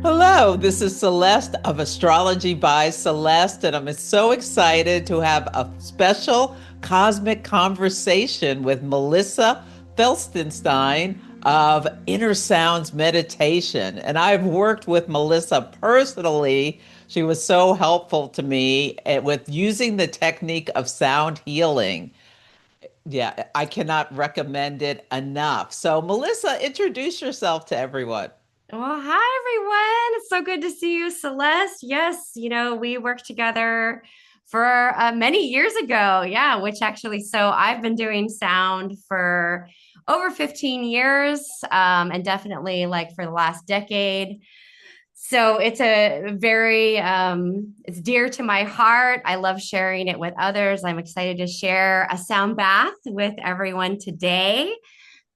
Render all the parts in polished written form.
Hello, this is Celeste of Astrology by Celeste, and I'm so excited to have a special cosmic conversation with Melissa Felsenstein of Inner Sounds Meditation. And I've worked with Melissa personally. She was so helpful to me with using the technique of sound healing. Yeah, I cannot recommend it enough. So, Melissa, introduce yourself to everyone. Well, hi everyone. It's so good to see you, Celeste. Yes, we worked together for many years ago. Yeah, which actually, so I've been doing sound for over 15 years, and definitely like for the last decade. So it's a very, it's dear to my heart. I love sharing it with others. I'm excited to share a sound bath with everyone today,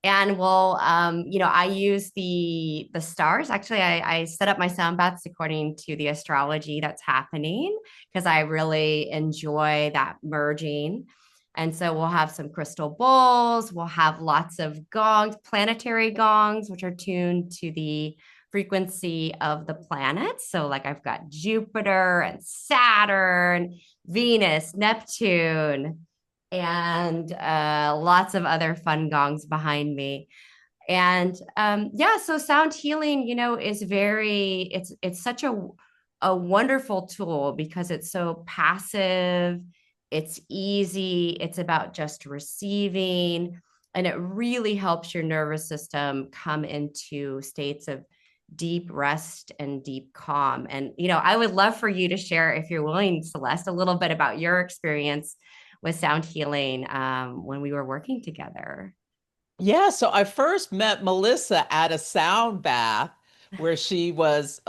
and I use the stars. Actually, I set up my sound baths according to the astrology that's happening because I really enjoy that merging. And so we'll have some crystal bowls, we'll have lots of gongs, planetary gongs, which are tuned to the frequency of the planets. So like I've got Jupiter and Saturn, Venus, Neptune, and lots of other fun gongs behind me. And yeah, so sound healing, is it's such a wonderful tool because it's so passive, it's easy, it's about just receiving, and it really helps your nervous system come into states of deep rest and deep calm. And I would love for you to share, if you're willing, Celeste, a little bit about your experience with sound healing when we were working together. Yeah, so I first met Melissa at a sound bath where she was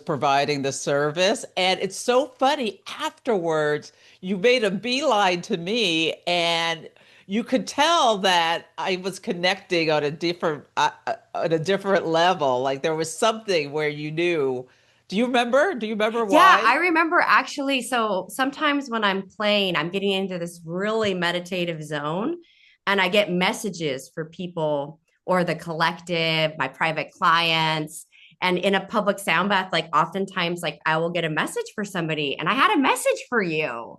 providing the service, and it's so funny afterwards you made a beeline to me, and you could tell that I was connecting on a different level. Like there was something where you knew. Do you remember? Do you remember Yeah, why? I remember actually. So sometimes when I'm playing, I'm getting into this really meditative zone, and I get messages for people or the collective, my private clients. And in a public sound bath, like oftentimes, like I will get a message for somebody, and I had a message for you.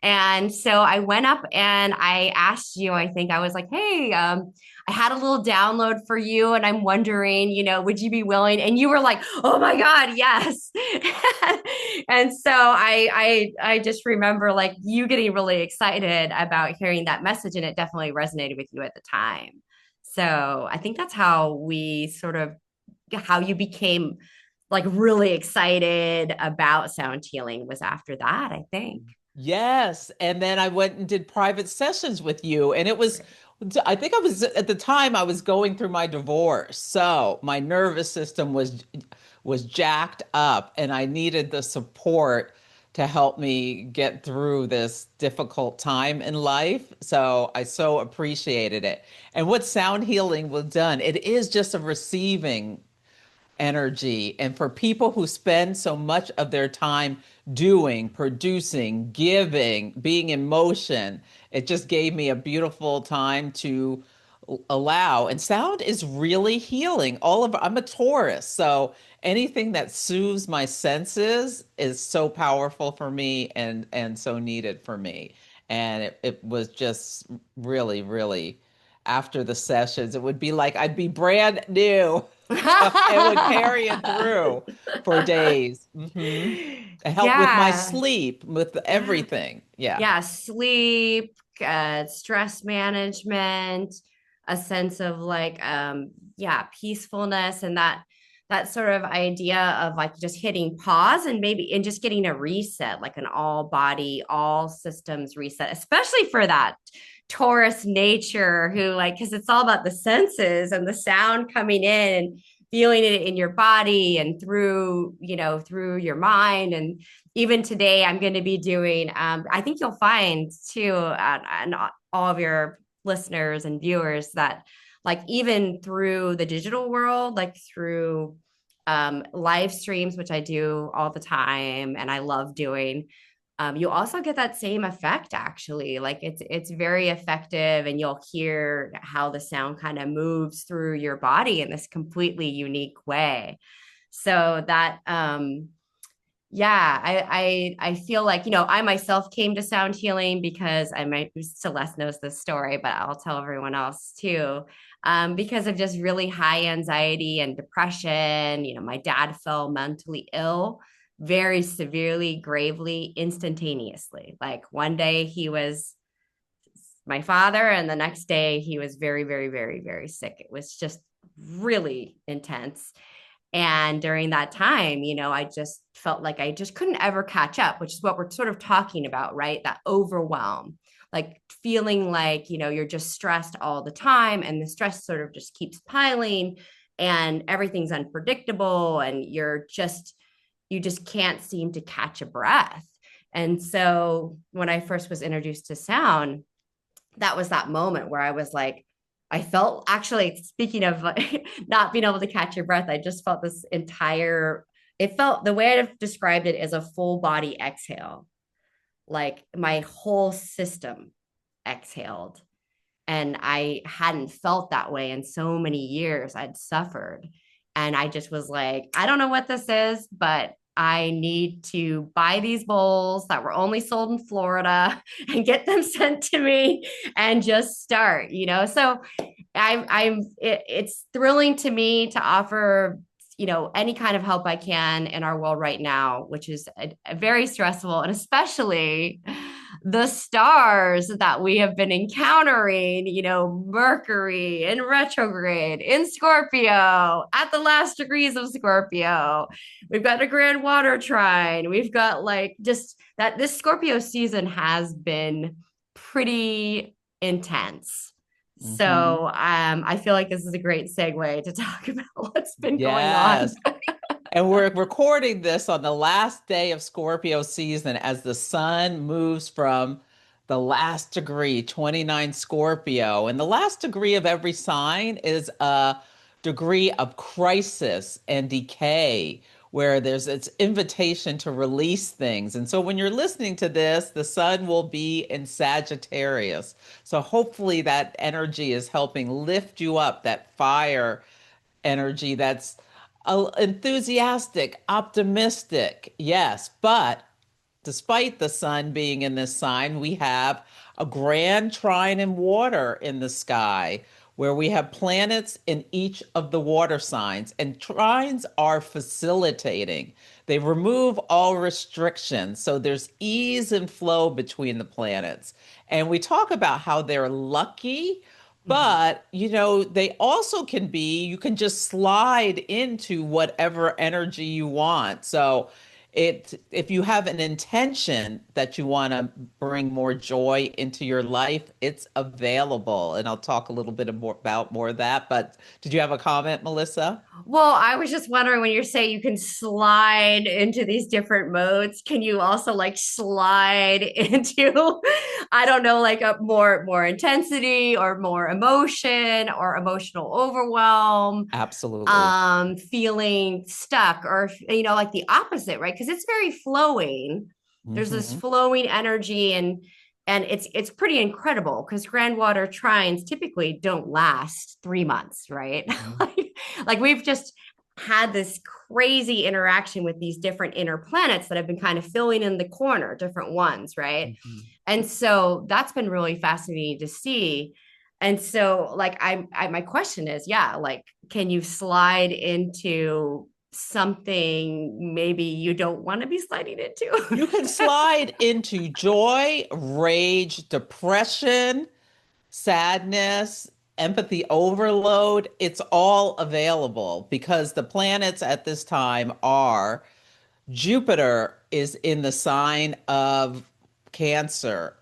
And so I went up and I asked you, I think I was like, hey, I had a little download for you, and I'm wondering, would you be willing? And you were like, oh my God, yes. And so I just remember like you getting really excited about hearing that message, and it definitely resonated with you at the time. So I think that's how we sort of how you became like really excited about sound healing was after that, I think. Yes. And then I went and did private sessions with you. And I think I was at the time I was going through my divorce. So my nervous system was jacked up and I needed the support to help me get through this difficult time in life. So I so appreciated it. And what sound healing was done, it is just a receiving energy. And for people who spend so much of their time doing, producing, giving, being in motion, it just gave me a beautiful time to allow. And sound is really healing. I'm a Taurus, so anything that soothes my senses is so powerful for me and so needed for me. And it was just really, really after the sessions, it would be like I'd be brand new. It would carry it through for days. It helped with my Yeah. sleep, with Yeah. everything. Yeah. Yeah, sleep, stress management, a sense of like yeah, peacefulness, and that sort of idea of like just hitting pause and maybe and just getting a reset, like an all body, all systems reset, especially for that Taurus nature who like because it's all about the senses and the sound coming in and feeling it in your body and through, through your mind. And even today I'm going to be doing I think you'll find too and all of your listeners and viewers that like even through the digital world, like through live streams, which I do all the time and I love doing, you also get that same effect actually. Like it's very effective, and you'll hear how the sound kind of moves through your body in this completely unique way. So that yeah, I feel like, I myself came to sound healing because I might Celeste knows this story, but I'll tell everyone else too. Because of just really high anxiety and depression. My dad fell mentally ill very severely, gravely, instantaneously. Like one day he was my father, and the next day he was very, very, very, very sick. It was just really intense. And during that time, I just felt like I just couldn't ever catch up, which is what we're sort of talking about, right? That overwhelm, like feeling like, you're just stressed all the time and the stress sort of just keeps piling and everything's unpredictable and you just can't seem to catch a breath. And so when I first was introduced to sound, that was that moment where I was like, I felt actually, speaking of like, not being able to catch your breath, I just felt this entire, it felt the way I've described it as a full body exhale. Like my whole system exhaled. And I hadn't felt that way in so many years. I'd suffered. And I just was like, I don't know what this is, but I need to buy these bowls that were only sold in Florida and get them sent to me and just start. So it's thrilling to me to offer any kind of help I can in our world right now, which is a very stressful, and especially the stars that we have been encountering, Mercury in retrograde in Scorpio at the last degrees of Scorpio. We've got a grand water trine. We've got like just that this Scorpio season has been pretty intense. Hmm. So I feel like this is a great segue to talk about what's been going on. Yes. And we're recording this on the last day of Scorpio season as the sun moves from the last degree, 29 Scorpio. And the last degree of every sign is a degree of crisis and decay, where there's its invitation to release things. And so when you're listening to this, the sun will be in Sagittarius. So hopefully that energy is helping lift you up, that fire energy that's enthusiastic, optimistic, yes. But despite the sun being in this sign, we have a grand trine in water in the sky where we have planets in each of the water signs. And trines are facilitating, they remove all restrictions. So there's ease and flow between the planets. And we talk about how they're lucky, Mhm. but they also can be, you can just slide into whatever energy you want. So if you have an intention that you want to bring more joy into your life, it's available. And I'll talk a little bit more about more of that. But did you have a comment, Melissa? Well, I was just wondering when you say you can slide into these different modes, can you also like slide into, I don't know, like a more intensity or more emotion or emotional overwhelm, Absolutely. feeling stuck or like the opposite, right? Because it's very flowing. There's this Hmm. flowing energy and it's pretty incredible because grand water trines typically don't last 3 months, right? like we've just had this crazy interaction with these different inner planets that have been kind of filling in the corner, different ones, right? Hmm. And so that's been really fascinating to see. And so like my question is, yeah, like can you slide into something maybe you don't want to be sliding into? You can slide into joy, rage, depression, sadness, empathy overload. It's all available because the planets at this time are Jupiter is in the sign of Cancer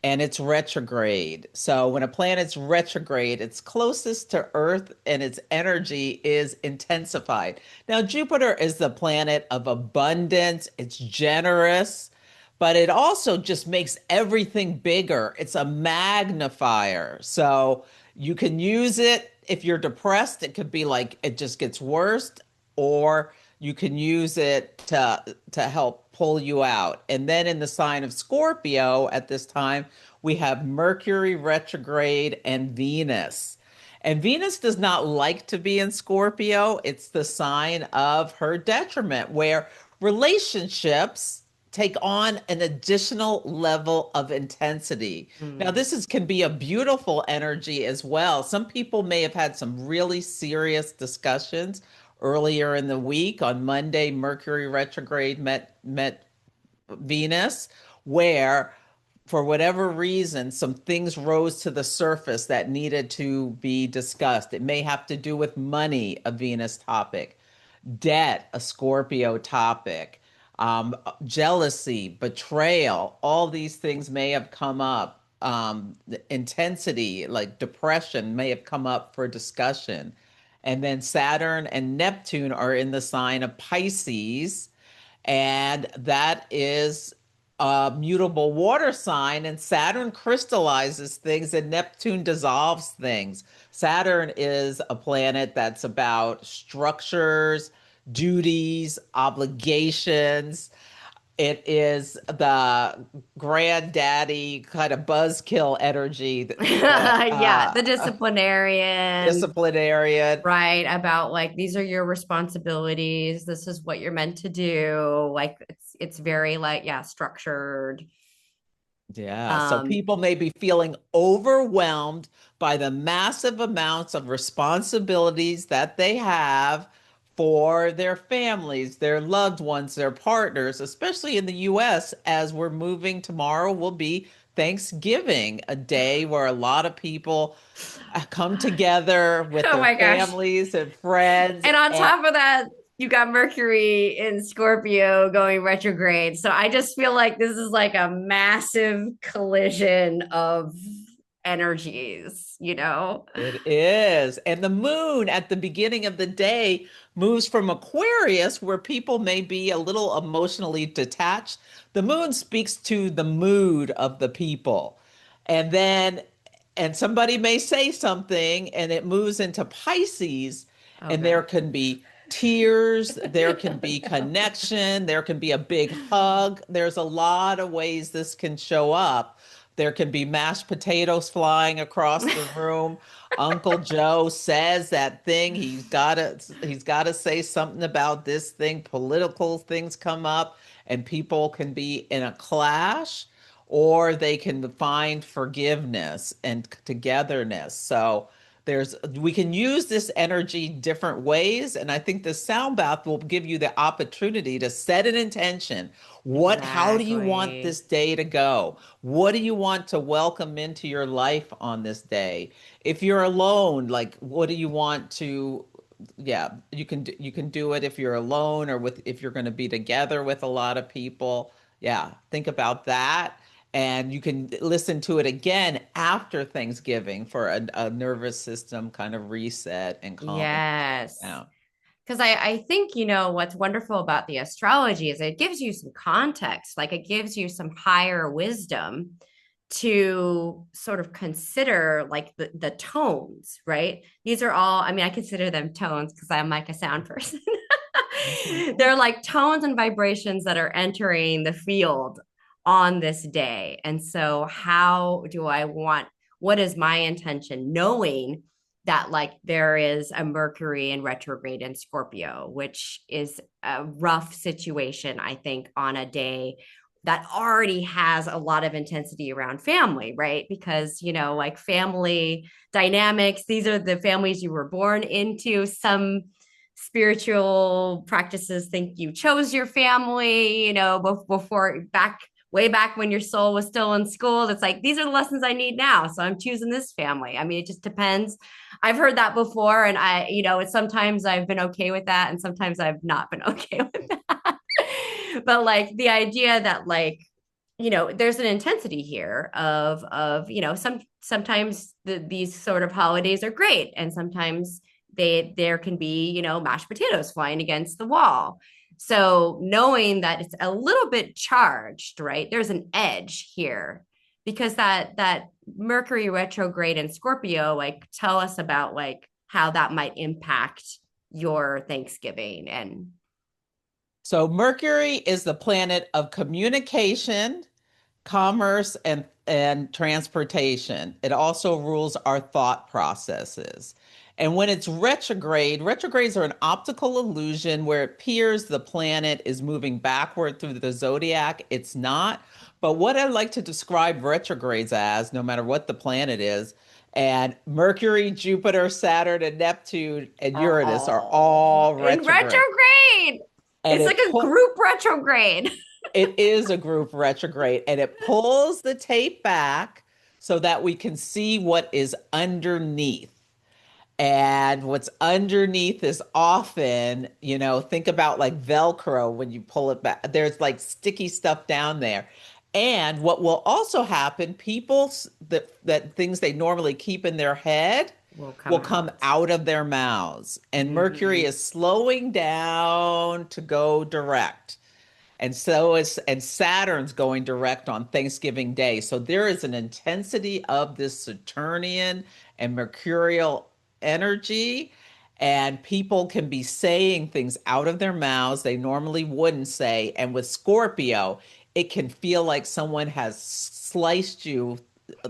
and it's retrograde. So when a planet's retrograde, it's closest to Earth and its energy is intensified. Now, Jupiter is the planet of abundance, it's generous, but it also just makes everything bigger. It's a magnifier. So you can use it if you're depressed, it could be like it just gets worse, or you can use it to help pull you out. And then in the sign of Scorpio at this time, we have Mercury retrograde and Venus. And Venus does not like to be in Scorpio. It's the sign of her detriment, where relationships take on an additional level of intensity. Now, Mm. this is can be a beautiful energy as well. Some people may have had some really serious discussions earlier in the week. On Monday, Mercury retrograde met Venus, where for whatever reason, some things rose to the surface that needed to be discussed. It may have to do with money, a Venus topic, debt, a Scorpio topic, jealousy, betrayal, all these things may have come up. The intensity, like depression, may have come up for discussion. And then Saturn and Neptune are in the sign of Pisces, and that is a mutable water sign, and Saturn crystallizes things and Neptune dissolves things. Saturn is a planet that's about structures, duties, obligations. It is the granddaddy kind of buzzkill energy that Yeah, the disciplinarian, disciplinarian. right? About like these are your responsibilities. This is what you're meant to do. Like it's very like yeah, structured. Yeah, so Um, people may be feeling overwhelmed by the massive amounts of responsibilities that they have for their families, their loved ones, their partners, especially in the US, as we're moving. Tomorrow will be Thanksgiving, a day where a lot of people come together with oh their my gosh. families and friends. And on And top of that, you got Mercury in Scorpio going retrograde. So I just feel like this is like a massive collision of energies, you know? it is. And the moon at the beginning of the day moves from Aquarius, where people may be a little emotionally detached. The moon speaks to the mood of the people. And then, and somebody may say something, and it moves into Pisces, Oh, and there God. can be tears, there can be connection, there can be a big hug. There's a lot of ways this can show up. There can be mashed potatoes flying across the room. Uncle Joe says that thing. He's got to say something about this thing. Political things come up, and people can be in a clash, or they can find forgiveness and togetherness. So we can use this energy different ways, and I think the sound bath will give you the opportunity to set an intention. How do you want Exactly. this day to go? What do you want to welcome into your life on this day? If you're alone, like what do you want to, yeah, you can do it if you're alone, or with if you're going to be together with a lot of people. Yeah, think about that. And you can listen to it again after Thanksgiving for a nervous system kind of reset and calming Yes. down. Because I think, you know, what's wonderful about the astrology is it gives you some context, like it gives you some higher wisdom to sort of consider like the tones, right? These are all, I mean, I consider them tones because I'm like a sound person. Mhm. They're like tones and vibrations that are entering the field on this day. And so, how do I want, what is my intention, knowing that like there is a Mercury in retrograde in Scorpio, which is a rough situation, I think, on a day that already has a lot of intensity around family, right? Because, you know, like family dynamics, these are the families you were born into. Some spiritual practices think you chose your family, you know, before back way back when your soul was still in school. It's like, these are the lessons I need now. So I'm choosing this family. I mean, it just depends. I've heard that before. And I, you know, it's sometimes I've been okay with that. And sometimes I've not been okay with that. But like the idea that like, you know, there's an intensity here of, you know, sometimes these sort of holidays are great. And sometimes there can be, you know, mashed potatoes flying against the wall. So knowing that it's a little bit charged, right? There's an edge here because that Mercury retrograde in Scorpio, like tell us about like how that might impact your Thanksgiving and So Mercury is the planet of communication, commerce, and and transportation. It also rules our thought processes. And when it's retrograde, retrogrades are an optical illusion where it appears the planet is moving backward through the zodiac. It's not. But what I like to describe retrogrades as, no matter what the planet is, and Mercury, Jupiter, Saturn, and Neptune and Are Uranus are all all in retrograde. retrograde. And It's like it a pull group retrograde. it is a group retrograde and it pulls the tape back so that we can see what is underneath. And what's underneath is often, think about like Velcro when you pull it back. There's like sticky stuff down there. And what will also happen, people that things they normally keep in their head Will will come come out. out of their mouths. And Mercury Hmm. is slowing down to go direct. And Saturn's going direct on Thanksgiving Day. So there is an intensity of this Saturnian and Mercurial energy, and people can be saying things out of their mouths they normally wouldn't say. And with Scorpio, it can feel like someone has sliced you,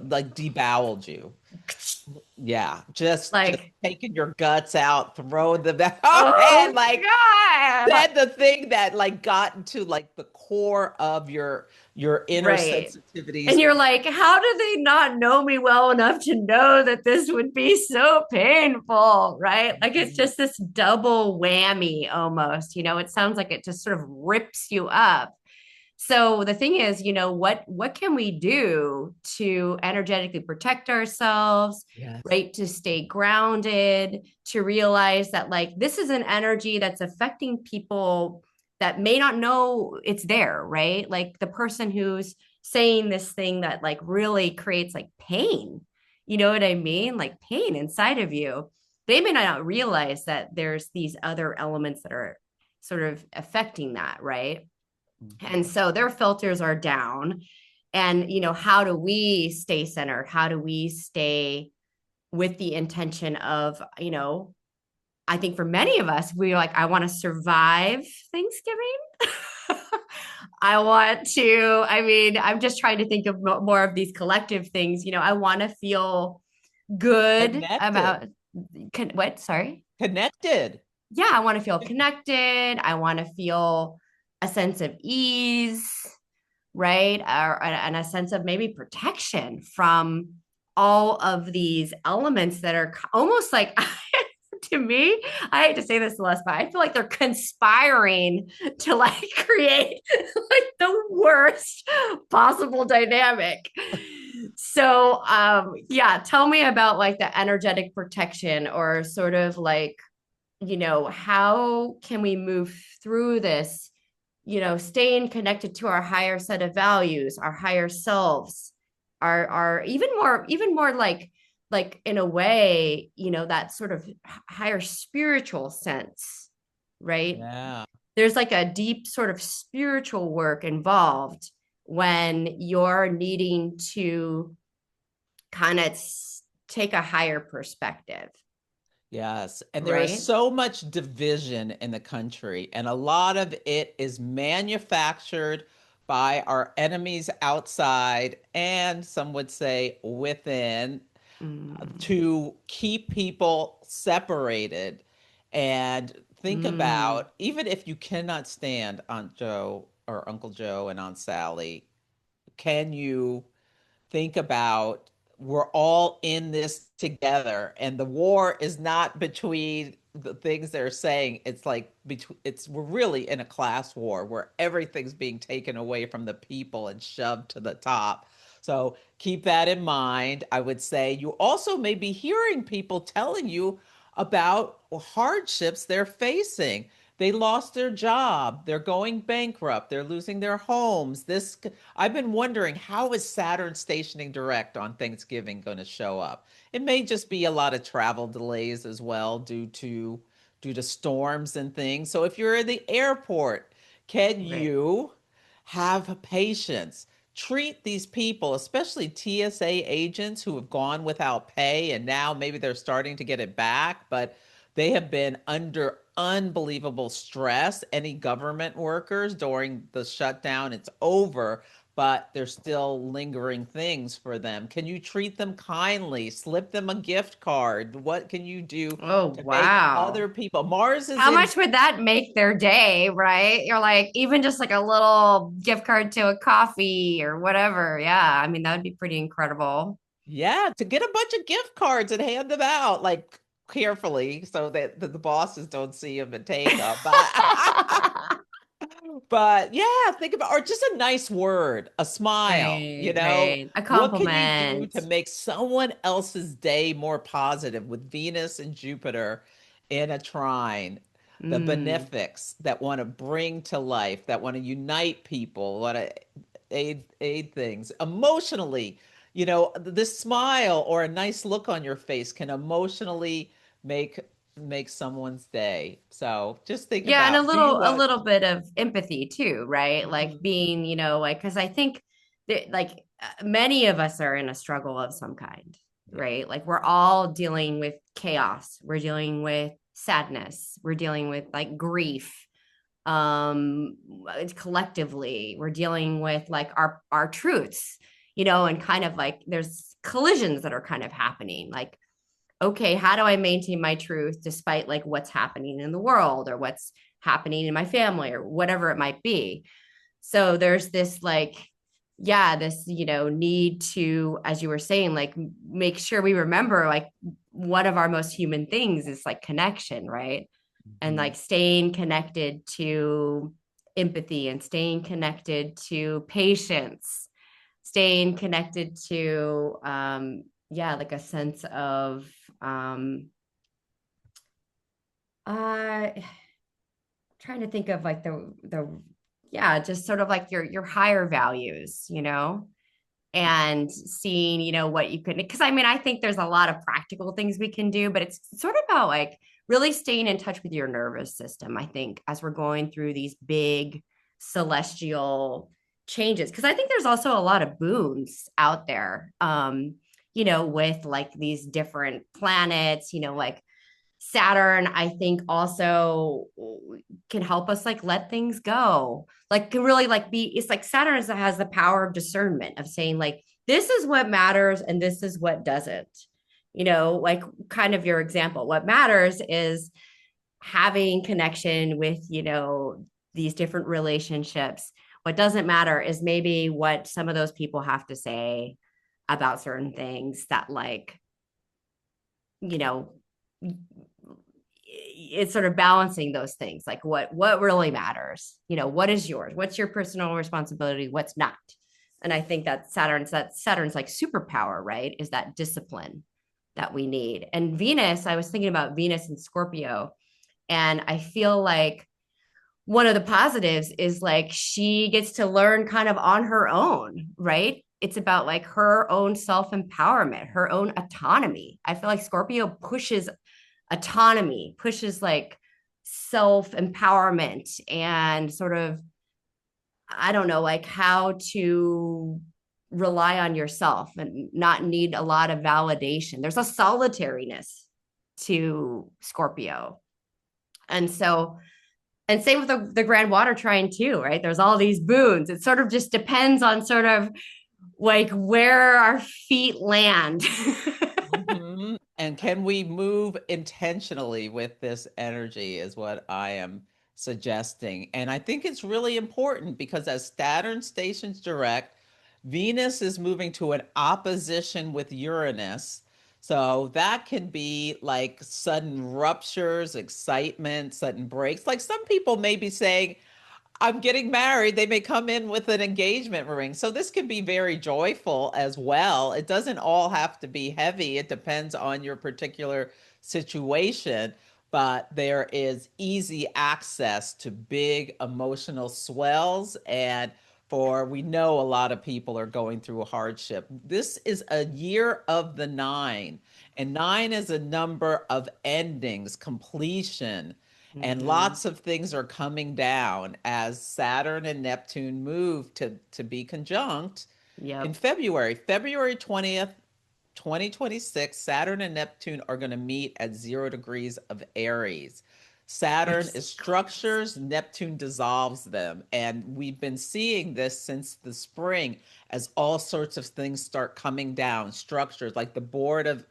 like deboweled you. Yeah, just Like, taking your guts out, throwing them back. Oh, oh and like God. said the thing that like got into like the core of your inner Right. And sensitivities. you're like, how do they not know me well enough to know that this would be so painful? Right. Like it's just this double whammy almost. It sounds like it just sort of rips you up. So the thing is, what can we do to energetically protect ourselves, Yes. right? To stay grounded, to realize that like this is an energy that's affecting people that may not know it's there, right? Like the person who's saying this thing that like really creates like pain. You know what I mean? Like pain inside of you. They may not realize that there's these other elements that are sort of affecting that, right? And Mhm. so their filters are down. And, how do we stay centered? How do we stay with the intention of, I think for many of us, we like, I want to survive Thanksgiving. I want to, I mean, I'm just trying to think of more of these collective things. I want to feel good Connected. about what? Sorry. Connected. Yeah, I want to feel connected. I want to feel a sense of ease, right? And a sense of maybe protection from all of these elements that are almost like, to me, I hate to say this, Celeste, but I feel like they're conspiring to like create like the worst possible dynamic. So, yeah, tell me about like the energetic protection or sort of like, how can we move through this, staying connected to our higher set of values, our higher selves, our even more like in a way, that sort of higher spiritual sense, right? Yeah. There's like a deep sort of spiritual work involved when you're needing to kind of take a higher perspective, Yes. And there is right? so much division in the country, and a lot of it is manufactured by our enemies outside, and some would say within, Mm, to keep people separated. And think mm, about, even if you cannot stand Aunt Joe or Uncle Joe and Aunt Sally, can you think about, we're all in this together, and the war is not between the things they're saying. It's like between, it's we're really in a class war where everything's being taken away from the people and shoved to the top. So keep that in mind. I would say you also may be hearing people telling you about hardships they're facing. They lost their job, they're going bankrupt, they're losing their homes. This, I've been wondering, how is Saturn stationing direct on Thanksgiving going to show up? It may just be a lot of travel delays as well due to storms and things. So if you're in the airport, can right. you have patience? Treat these people, especially TSA agents who have gone without pay and now maybe they're starting to get it back, but they have been under unbelievable stress. Any government workers during the shutdown, it's over. but there's still lingering things for them. Can you treat them kindly? Slip them a gift card? What can you do Oh, to make wow. other people? Mars is How in, much would that make their day, right? You're like, even just like a little gift card to a coffee or whatever. Yeah. I mean, that would be pretty incredible. yeah, to get a bunch of gift cards and hand them out like carefully so that the bosses don't see them and take them. But yeah, think about, or just a nice word, a smile, Right, right. A what can you do compliment. to make someone else's day more positive with Venus and Jupiter in a trine? The Mm. benefics that want to bring to life, that want to unite people, want to aid things emotionally. This smile or a nice look on your face can emotionally make make someone's day. So just think Yeah, and about, do you a want little bit of empathy too, right? Like Mhm. being, like because I think that many of us are in a struggle of some kind, Yeah. right? Like we're all dealing with chaos. We're dealing with sadness. We're dealing with like grief. Collectively, we're dealing with like our truths, and kind of like there's collisions that are kind of happening. Like okay, how do I maintain my truth despite like what's happening in the world or what's happening in my family or whatever it might be? So there's this like, yeah, this, need to, as you were saying, like make sure we remember like one of our most human things is like connection, right? And Mhm. like staying connected to empathy and staying connected to patience, staying connected to yeah, like a sense of um uh trying to think of like the yeah, just sort of like your higher values, and seeing, what you can, because I mean, I think there's a lot of practical things we can do, but it's sort of about like really staying in touch with your nervous system, I think, as we're going through these big celestial changes. Because I think there's also a lot of boons out there, with like these different planets, like Saturn, I think also can help us like let things go. Like can really like be it's like Saturn has the power of discernment of saying like this is what matters and this is what doesn't. Like kind of your example. What matters is having connection with, these different relationships. What doesn't matter is maybe what some of those people have to say about certain things that like, you know, it's sort of balancing those things like what really matters, what is yours, what's your personal responsibility, what's not. And I think that Saturn's like superpower, right, is that discipline that we need. And Venus, I was thinking about Venus and Scorpio, and I feel like one of the positives is like she gets to learn kind of on her own, right? It's about like her own self empowerment, her own autonomy. I feel like Scorpio pushes autonomy, pushes like self empowerment and sort of, I don't know, like how to rely on yourself and not need a lot of validation. There's a solitariness to Scorpio. And so, and same with the grand water trine too, right? There's all these boons. It sort of just depends on sort of like where our feet land. Mhm. And can we move intentionally with this energy, is what I am suggesting. And I think it's really important because as Saturn stations direct, Venus is moving to an opposition with Uranus. So that can be like sudden ruptures, excitement, sudden breaks. Like some people may be saying, I'm getting married, they may come in with an engagement ring. So this can be very joyful as well. It doesn't all have to be heavy. It depends on your particular situation, but there is easy access to big emotional swells. And for we know a lot of people are going through a hardship. This is a year of the nine, and nine is a number of endings, completion, and Mm-hmm. lots of things are coming down as Saturn and Neptune move to be conjunct in Yep. February. February 20th, 2026, Saturn and Neptune are going to meet at 0 degrees of Aries. Saturn Which is is crazy. structures, Neptune dissolves them. And we've been seeing this since the spring as all sorts of things start coming down. Structures like the board of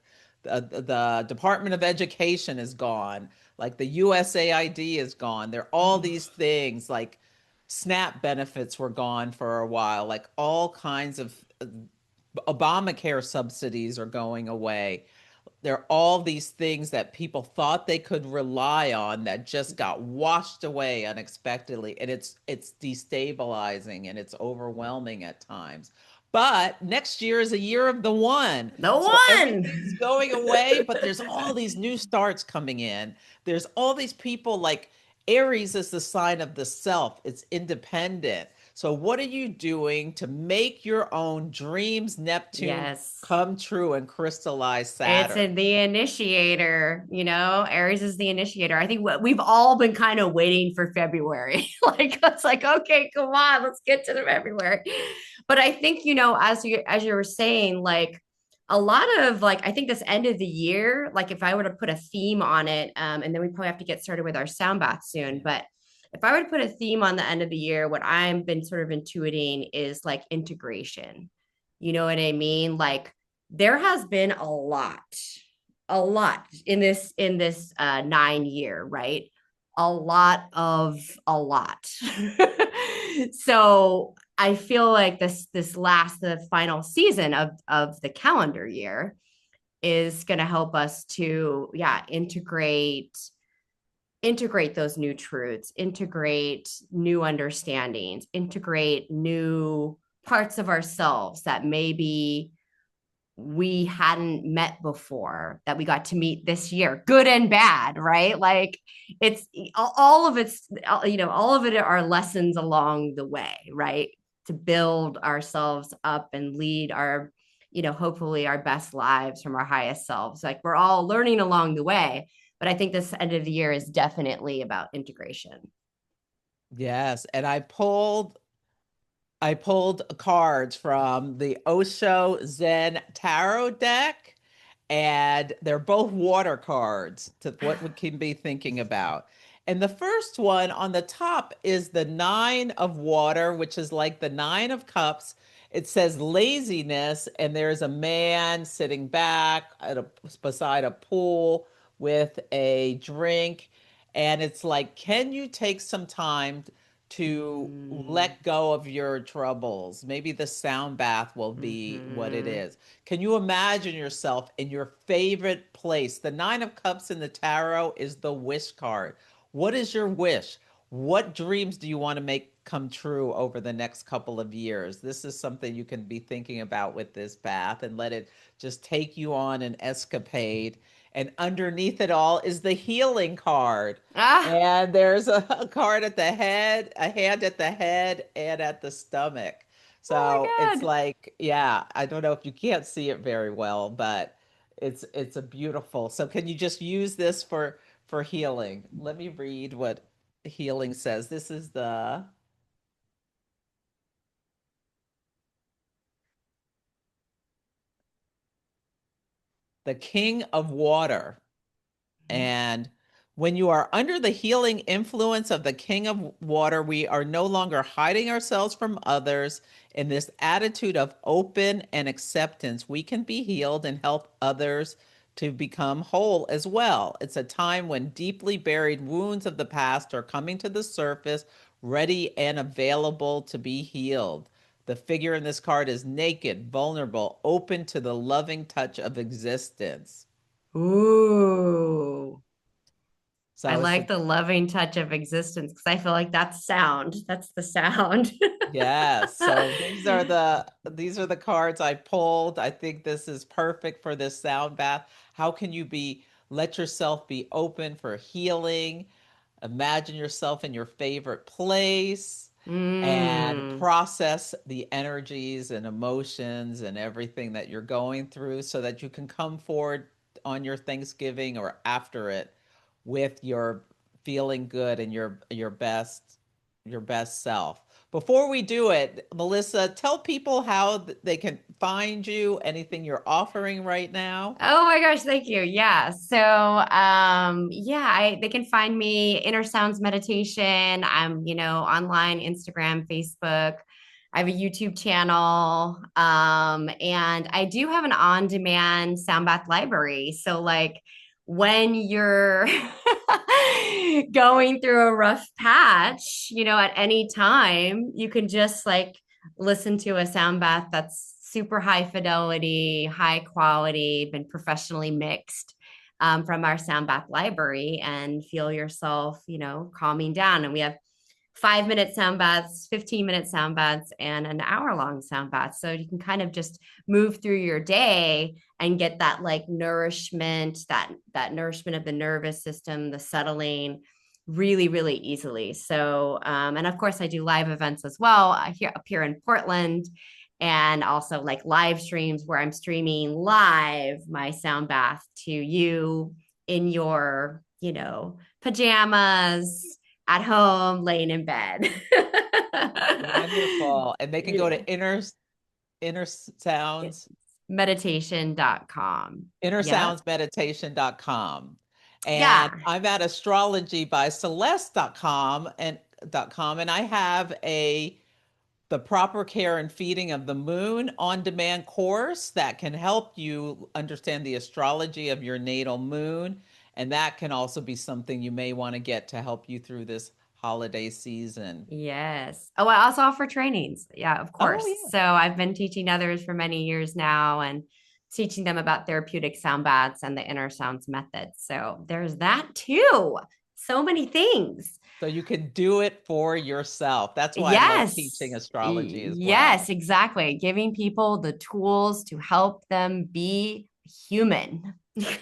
the Department of Education is gone, like the USAID is gone. There are all these things like SNAP benefits were gone for a while, like all kinds of Obamacare subsidies are going away. There are all these things that people thought they could rely on that just got washed away unexpectedly, and it's destabilizing and it's overwhelming at times. But next year is a year of the one. The So one. everything's going away, but there's all these new starts coming in. There's all these people like Aries is the sign of the self. It's independent. So what are you doing to make your own dreams, Neptune, Yes. come true and crystallize It's Saturn? in the initiator, Aries is the initiator. I think we've all been kind of waiting for February. Like it's like, okay, come on, let's get to the February. But I think, as you were saying, like a lot of like I think this end of the year, like if I were to put a theme on it, and then we probably have to get started with our sound bath soon, but if I were to put a theme on the end of the year, what I've been sort of intuiting is like integration. You know what I mean? Like there has been a lot in this 9 year, right? A lot. So I feel like the final season of the calendar year is going to help us to, yeah, integrate those new truths, integrate new understandings, integrate new parts of ourselves that maybe we hadn't met before that we got to meet this year, good and bad, right? Like it's all of it's, all of it are lessons along the way, right? To build ourselves up and lead our, hopefully our best lives from our highest selves. Like we're all learning along the way. But I think this end of the year is definitely about integration. Yes, and I pulled cards from the Osho Zen Tarot deck, and they're both water cards to what we can be thinking about. And the first one on the top is the Nine of Water, which is like the Nine of Cups. It says laziness, and there's a man sitting back beside a pool with a drink. And it's like, can you take some time to Mm, let go of your troubles? Maybe the sound bath will be what it mm-hmm. is. Can you imagine yourself in your favorite place? The Nine of Cups in the tarot is the wish card. What is your wish? What dreams do you want to make come true over the next couple of years? This is something you can be thinking about with this bath and let it just take you on an escapade. And underneath it all is the healing card. Ah, And there's a card at the head, a hand at the head, and at the stomach. oh So my it's God. like, yeah, I don't know if you can't see it very well, but it's a beautiful. So can you just use this for healing? Let me read what healing says. This is the King of Water. And when you are under the healing influence of the King of Water, we are no longer hiding ourselves from others. In this attitude of open and acceptance, we can be healed and help others to become whole as well. It's a time when deeply buried wounds of the past are coming to the surface, ready and available to be healed. The figure in this card is naked, vulnerable, open to the loving touch of existence. Ooh. I So it's like the the loving touch of existence because I feel like that's sound. That's the sound. Yes. So these are the cards I pulled. I think this is perfect for this sound bath. How can you let yourself be open for healing? Imagine yourself in your favorite place and Mm. process the energies and emotions and everything that you're going through so that you can come forward on your Thanksgiving or after it with your feeling good and your best. your best self. Before we do it, Melissa, tell people how they can find you, anything you're offering right now. Oh my gosh, thank you. Yeah. So, yeah, they can find me Inner Sounds Meditation. I'm, online, Instagram, Facebook. I have a YouTube channel. And I do have an on-demand sound bath library. So like when you're going through a rough patch, at any time, you can just like listen to a sound bath that's super high fidelity, high quality, been professionally mixed from our sound bath library and feel yourself, calming down. And we have 5-minute sound baths, 15-minute sound baths, and an hour-long sound bath. So you can kind of just move through your day and get that like nourishment, that nourishment of the nervous system, the settling really, really easily. So, and of course, I do live events as well here up here in Portland, and also like live streams where I'm streaming live my sound bath to you in your, pajamas at home, laying in bed. Wonderful. And they can go Yeah. to Inner Sounds, Meditation.com. Yep. innersoundsmeditation.com. And Yeah. I'm at astrology by celeste.com and I have the proper care and feeding of the moon on demand course that can help you understand the astrology of your natal moon. And that can also be something you may want to get to help you through this holiday season. Yes. Oh, I also offer trainings. Yeah, of Oh, course. yeah. So I've been teaching others for many years now and teaching them about therapeutic sound baths and the inner sounds method. So there's that too. So many things. So you can do it for yourself. That's why I love teaching Yes. astrology as well. Yes, exactly. Giving people the tools to help them be human Yes.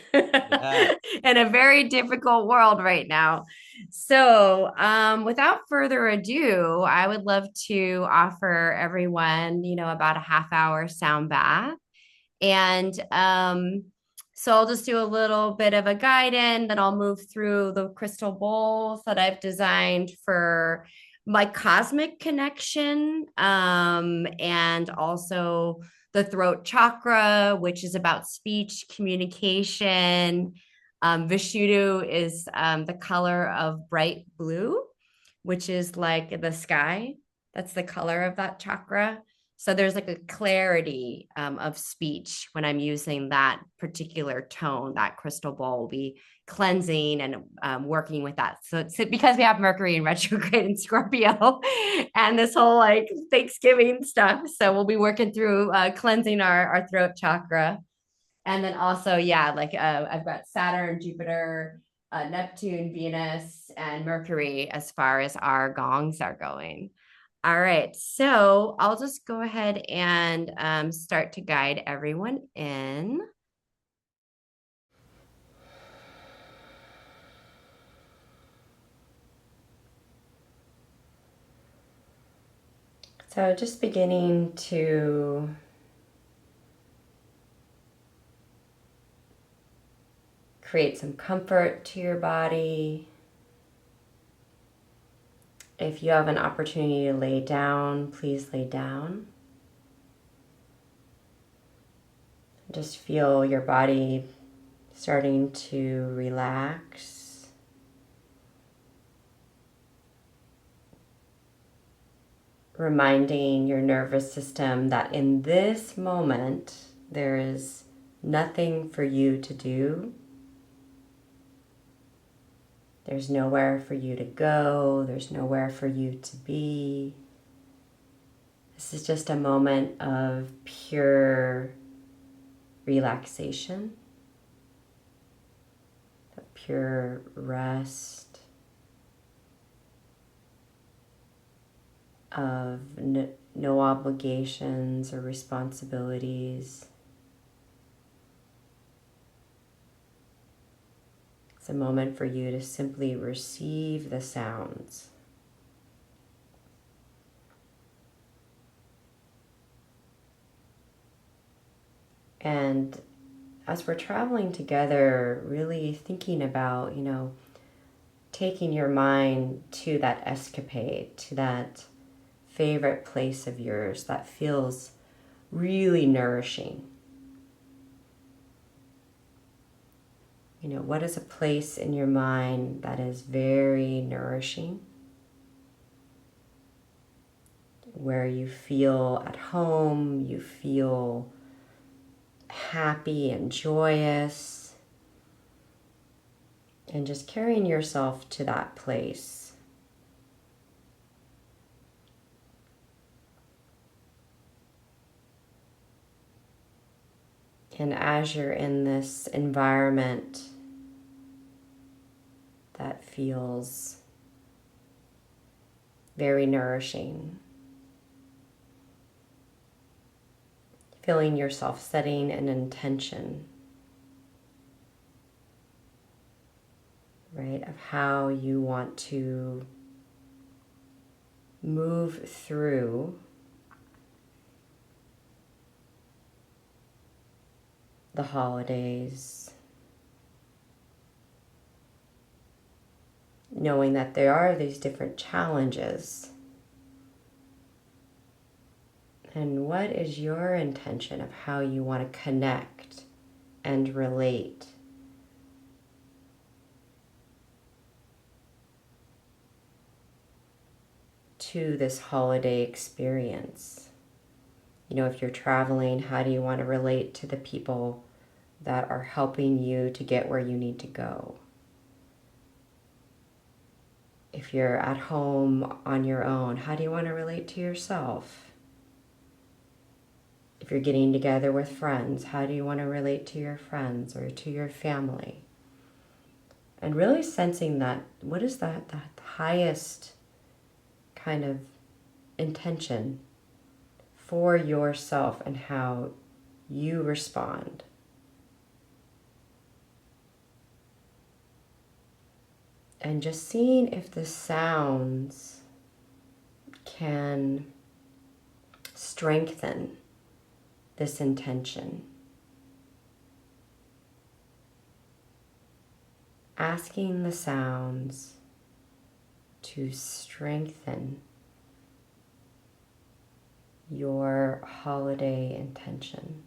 in a very difficult world right now. So, without further ado, I would love to offer everyone, about a half hour sound bath. And so I'll just do a little bit of a guide in, then I'll move through the crystal bowls that I've designed for my cosmic connection, and also the throat chakra, which is about speech, communication. Vishuddha is the color of bright blue, which is like the sky. That's the color of that chakra. So there's like a clarity of speech when I'm using that particular tone. That crystal ball will be cleansing and working with that. So it's because we have Mercury in retrograde in Scorpio and this whole like Thanksgiving stuff. So we'll be working through cleansing our throat chakra. And then also, yeah, like I've got Saturn, Jupiter, Neptune, Venus, and Mercury as far as our gongs are going. All right, so I'll just go ahead and start to guide everyone in. So just beginning to create some comfort to your body. If you have an opportunity to lay down, please lay down. Just feel your body starting to relax. Reminding your nervous system that in this moment, there is nothing for you to do. There's nowhere for you to go. There's nowhere for you to be. This is just a moment of pure relaxation, of pure rest, of no obligations or responsibilities. It's a moment for you to simply receive the sounds. And as we're traveling together, really thinking about, taking your mind to that escapade, to that favorite place of yours that feels really nourishing. You know, what is a place in your mind that is very nourishing, where you feel at home, you feel happy and joyous, and just carrying yourself to that place. And as you're in this environment that feels very nourishing, feeling yourself setting an intention, right, of how you want to move through the holidays, knowing that there are these different challenges. And what is your intention of how you want to connect and relate to this holiday experience? You know, if you're traveling, how do you want to relate to the people that are helping you to get where you need to go? If you're at home on your own, how do you want to relate to yourself? If you're getting together with friends, how do you want to relate to your friends or to your family? And really sensing that, what is that highest kind of intention for yourself and how you respond. And just seeing if the sounds can strengthen this intention. Asking the sounds to strengthen your holiday intention.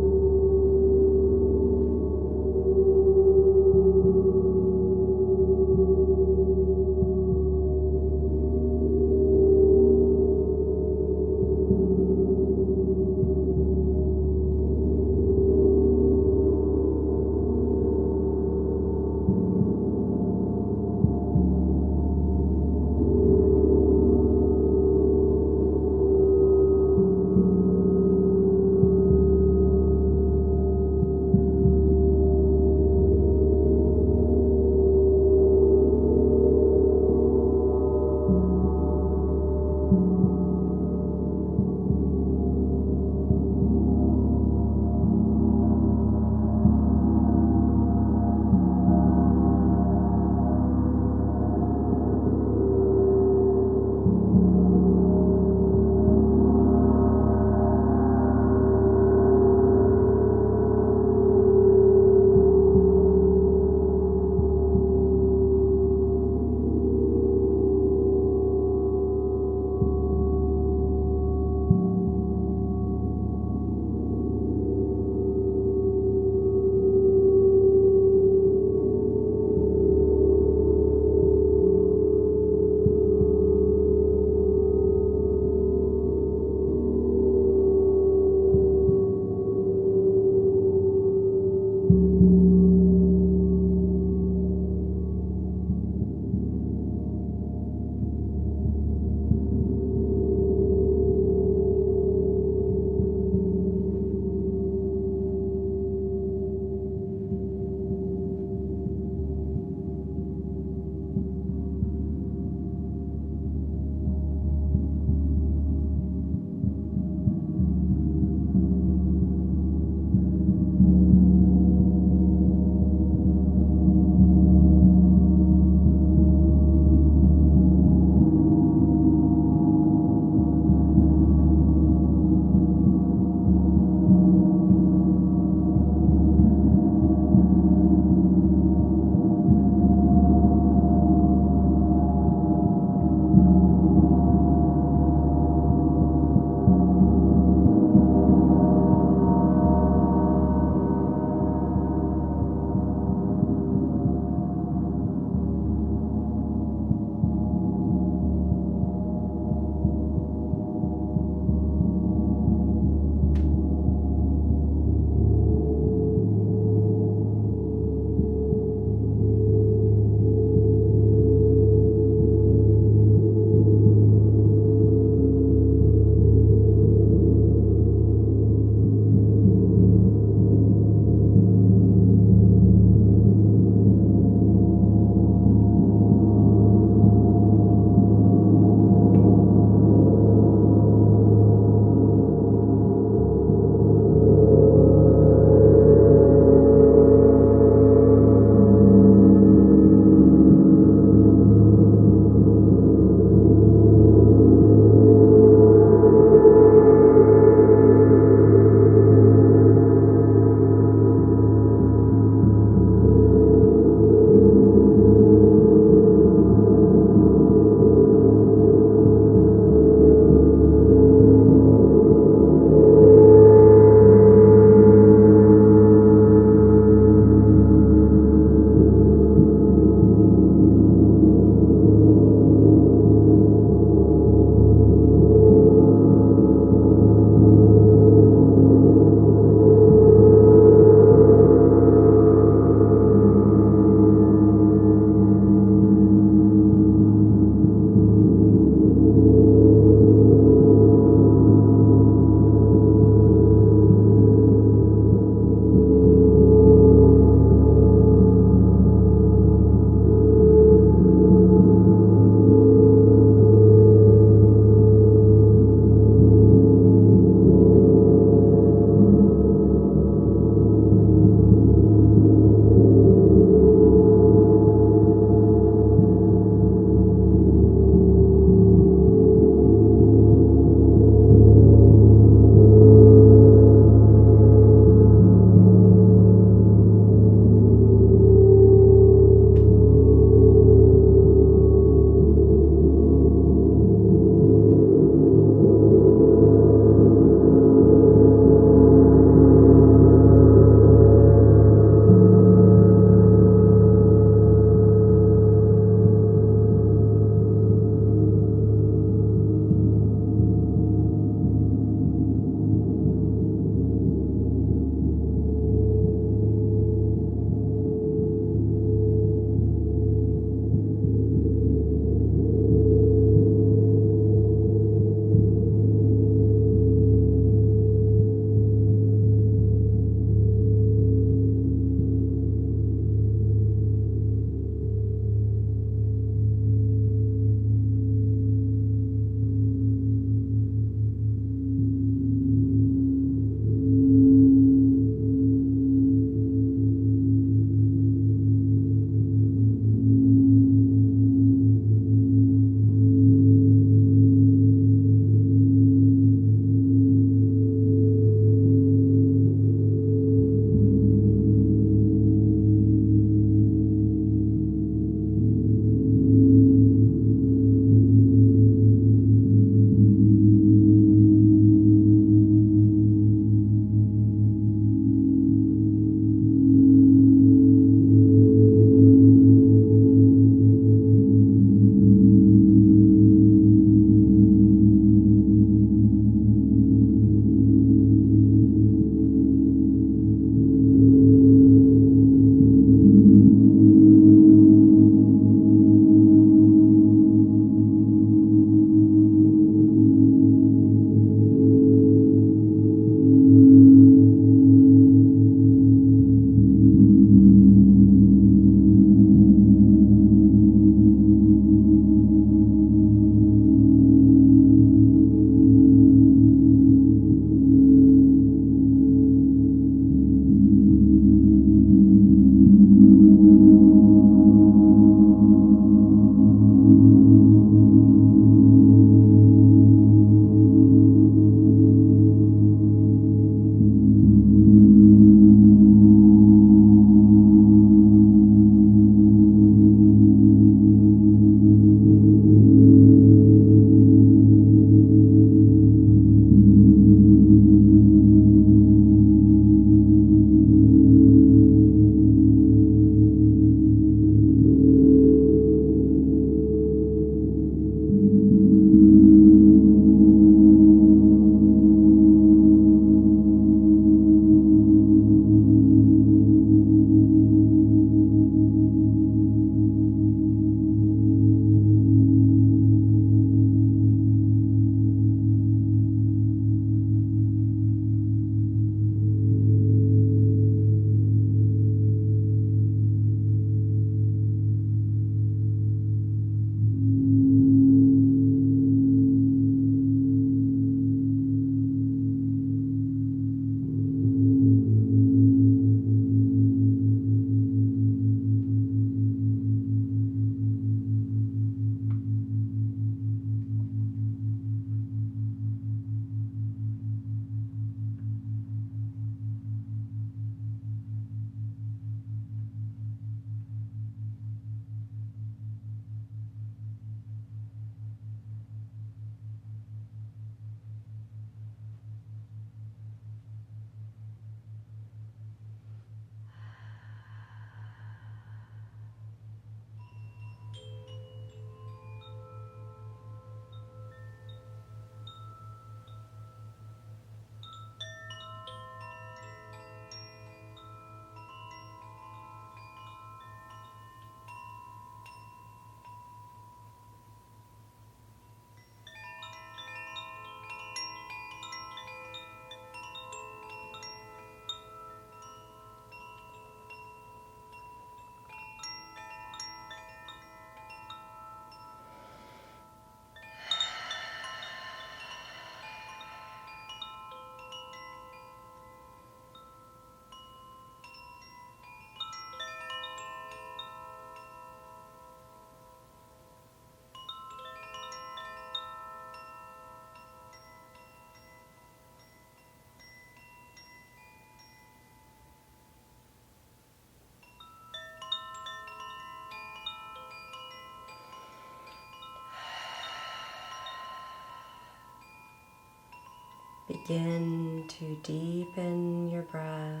Begin to deepen your breath.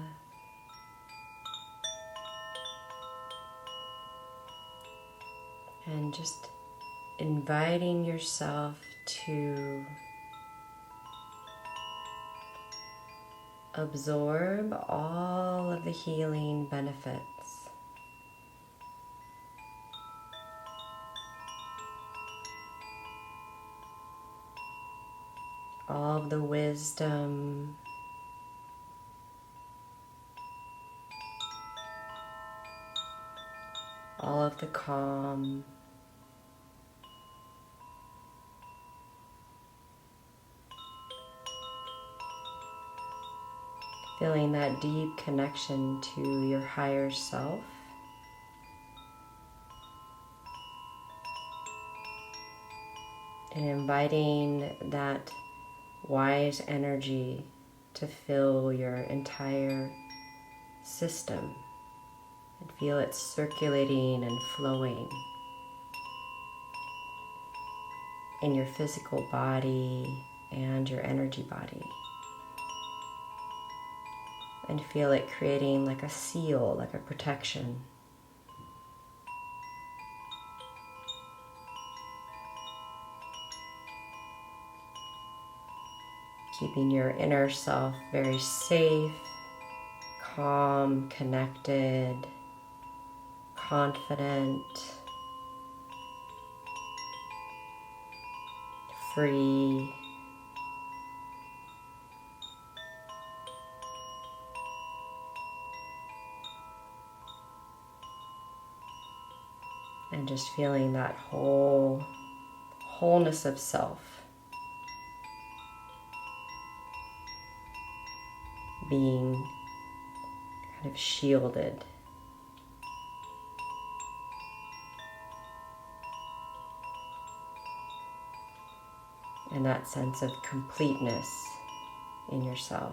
And just inviting yourself to absorb all of the healing benefits. All of the wisdom, all of the calm, feeling that deep connection to your higher self. And inviting that wise energy to fill your entire system and feel it circulating and flowing in your physical body and your energy body. And feel it creating like a seal, like a protection. Keeping your inner self very safe, calm, connected, confident, free. And just feeling that wholeness of self being kind of shielded. And that sense of completeness in yourself.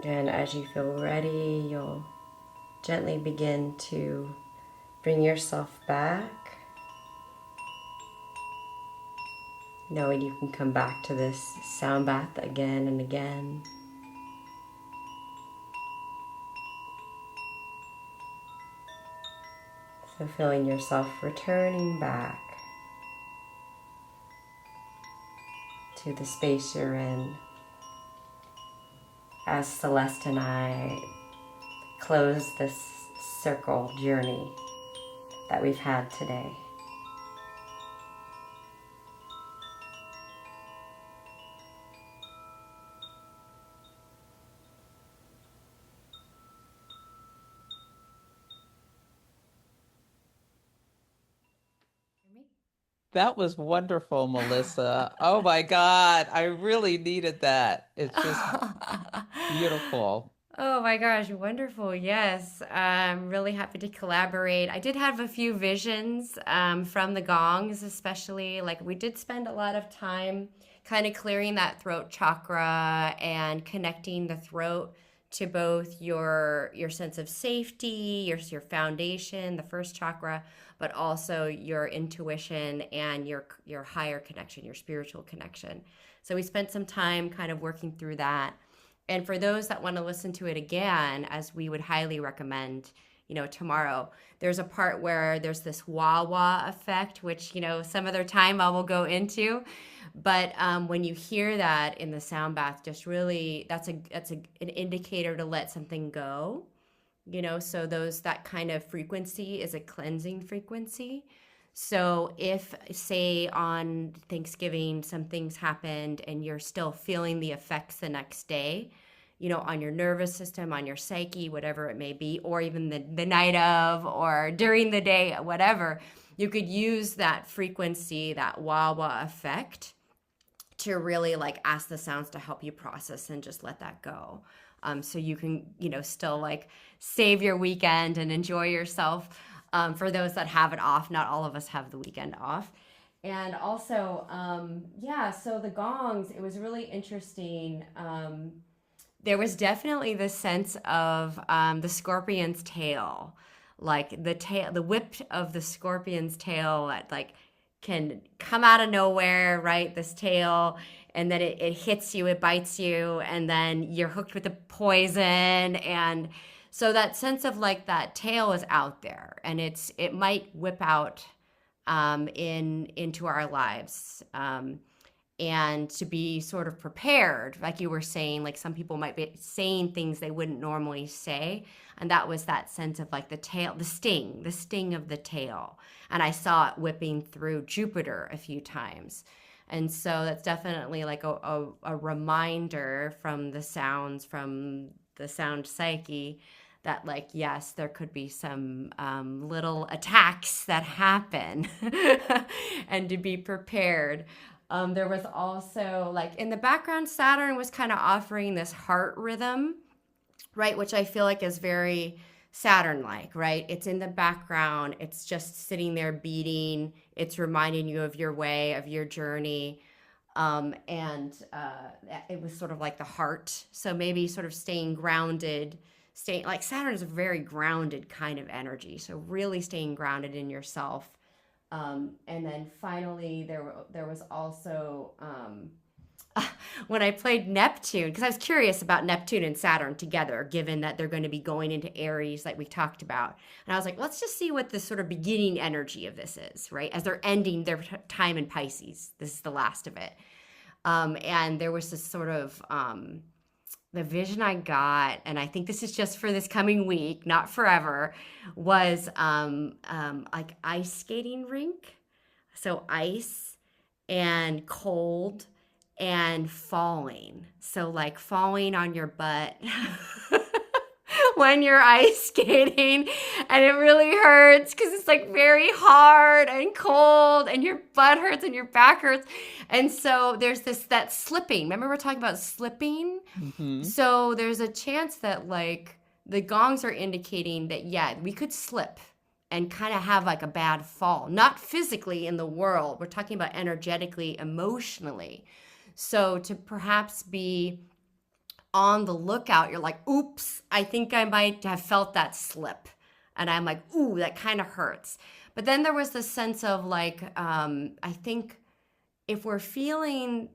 And as you feel ready, you'll gently begin to bring yourself back, knowing you can come back to this sound bath again and again. So feeling yourself returning back to the space you're in as Celeste and I close this circle journey that we've had today. That was wonderful, Melissa. Oh my God, I really needed that. It's just beautiful. Oh my gosh, wonderful. Yes, I'm really happy to collaborate. I did have a few visions from the gongs, especially. Like, we did spend a lot of time kind of clearing that throat chakra and connecting the throat to both your sense of safety, your foundation, the first chakra, but also your intuition and your higher connection, your spiritual connection. So we spent some time kind of working through that. And for those that want to listen to it again, as we would highly recommend, tomorrow, there's a part where there's this wah wah effect, which, some other time I will go into. But when you hear that in the sound bath, just really, that's an indicator to let something go. So that kind of frequency is a cleansing frequency. So if, say, on Thanksgiving, some things happened and you're still feeling the effects the next day, on your nervous system, on your psyche, whatever it may be, or even the night of or during the day, whatever, you could use that frequency, that wah wah effect, to really like ask the sounds to help you process and just let that go. So you can, still like save your weekend and enjoy yourself. For those that have it off, not all of us have the weekend off. And also, so the gongs, it was really interesting. There was definitely this sense of the scorpion's tail. like the tail, the whip of the scorpion's tail, like can come out of nowhere, right? This tail, and then it hits you, it bites you, and then you're hooked with the poison. And so that sense of like that tail is out there, and it might whip out into our lives. And to be sort of prepared, like you were saying, like some people might be saying things they wouldn't normally say. And that was that sense of like the tail, the sting of the tail. And I saw it whipping through Jupiter a few times. And so that's definitely like a reminder from the sounds, from the sound psyche, that like, yes, there could be some little attacks that happen and to be prepared. There was also like in the background, Saturn was kind of offering this heart rhythm, right? Which I feel like is very Saturn like, right? It's in the background, it's just sitting there beating, it's reminding you of your way, of your journey. And it was sort of like the heart. So maybe sort of staying grounded, staying like Saturn is a very grounded kind of energy. So really staying grounded in yourself. And then finally, there was also when I played Neptune, because I was curious about Neptune and Saturn together, given that they're going to be going into Aries, like we talked about. And I was like, let's just see what the sort of beginning energy of this is, right? As they're ending their time in Pisces, this is the last of it. And there was this sort of the vision I got, and I think this is just for this coming week, not forever, was like ice skating rink. So ice and cold and falling. So like falling on your butt when you're ice skating, and it really hurts because it's like very hard and cold and your butt hurts and your back hurts. And so there's that slipping. Remember we're talking about slipping? Hmm. So there's a chance that like the gongs are indicating that, yeah, we could slip and kind of have like a bad fall. Not physically in the world. We're talking about energetically, emotionally. So to perhaps be on the lookout, you're like, oops, I think I might have felt that slip. And I'm like, ooh, that kind of hurts. But then there was this sense of like, I think if we're feeling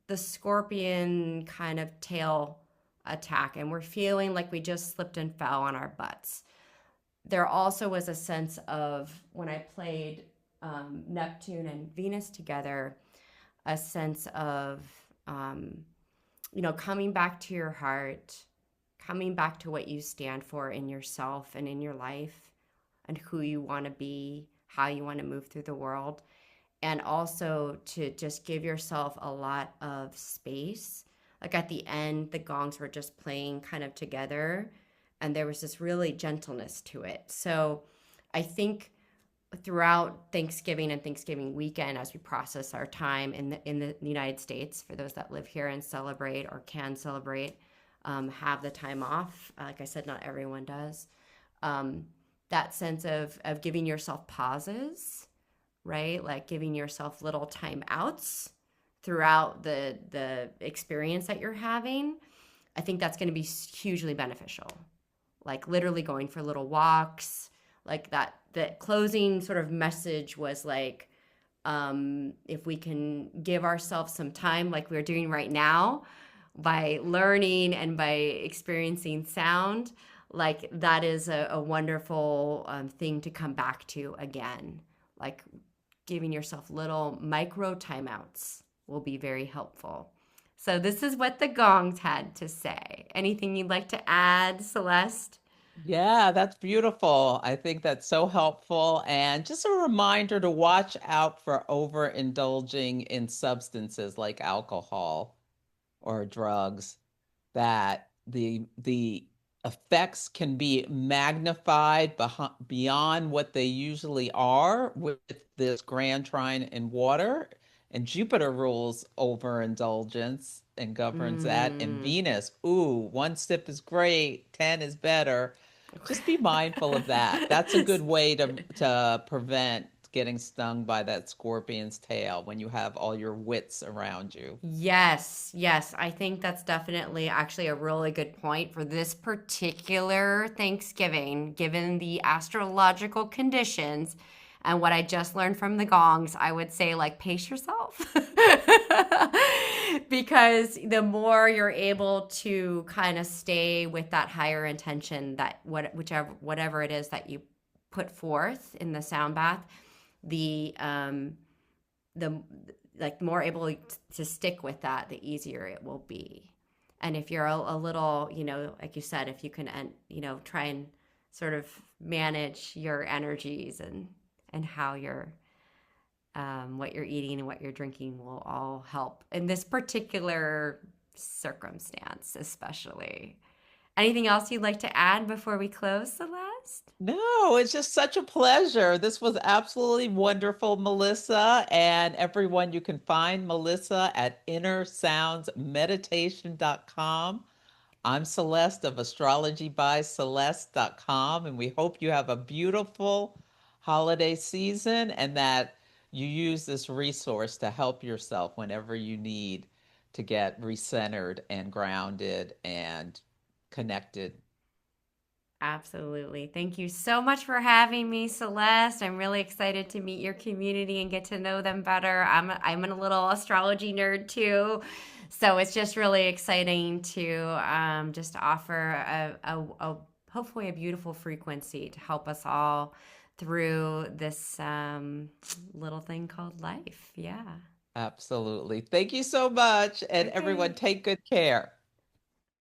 the scorpion kind of tail attack and we're feeling like we just slipped and fell on our butts, there also was a sense of when I played Neptune and Venus together, a sense of, coming back to your heart, coming back to what you stand for in yourself and in your life and who you want to be, how you want to move through the world. And also to just give yourself a lot of space. Like at the end, the gongs were just playing kind of together, and there was this really gentleness to it. So I think throughout Thanksgiving and Thanksgiving weekend, as we process our time in the United States, for those that live here and celebrate or can celebrate, have the time off. Like I said, not everyone does. That sense of giving yourself pauses, right? Like giving yourself little time outs throughout the experience that you're having. I think that's going to be hugely beneficial. Like literally going for little walks, like that. The closing sort of message was like, if we can give ourselves some time, like we're doing right now, by learning and by experiencing sound, like that is a wonderful thing to come back to again. Like giving yourself little micro timeouts will be very helpful. So this is what the gongs had to say. Anything you'd like to add, Celeste? Yeah, that's beautiful. I think that's so helpful. And just a reminder to watch out for overindulging in substances like alcohol or drugs, that the effects can be magnified beyond what they usually are with this grand trine in water. And Jupiter rules overindulgence and governs that. And Mm. Venus, ooh, one sip is great, 10 is better. Just be mindful of that. That's a good way to prevent getting stung by that scorpion's tail when you have all your wits around you. Yes, yes. I think that's definitely actually a really good point for this particular Thanksgiving, given the astrological conditions and what I just learned from the gongs. I would say, like, pace yourself. Because the more you're able to kind of stay with that higher intention, that whatever it is that you put forth in the sound bath, the like more able to stick with that, the easier it will be. And if you're a little, like you said, if you can, try and sort of manage your energies and how you're, what you're eating and what you're drinking will all help in this particular circumstance, especially. Anything else you'd like to add before we close, Celeste? No, it's just such a pleasure. This was absolutely wonderful, Melissa. And everyone, you can find Melissa at innersoundsmeditation.com. I'm Celeste of astrologybyceleste.com, and we hope you have a beautiful holiday season and that you use this resource to help yourself whenever you need to get recentered and grounded and connected. Absolutely. Thank you so much for having me, Celeste. I'm really excited to meet your community and get to know them better. I'm a little astrology nerd too. So it's just really exciting to just offer hopefully a beautiful frequency to help us all through this little thing called life. Yeah. Absolutely. Thank you so much. And everyone, Okay. take good care.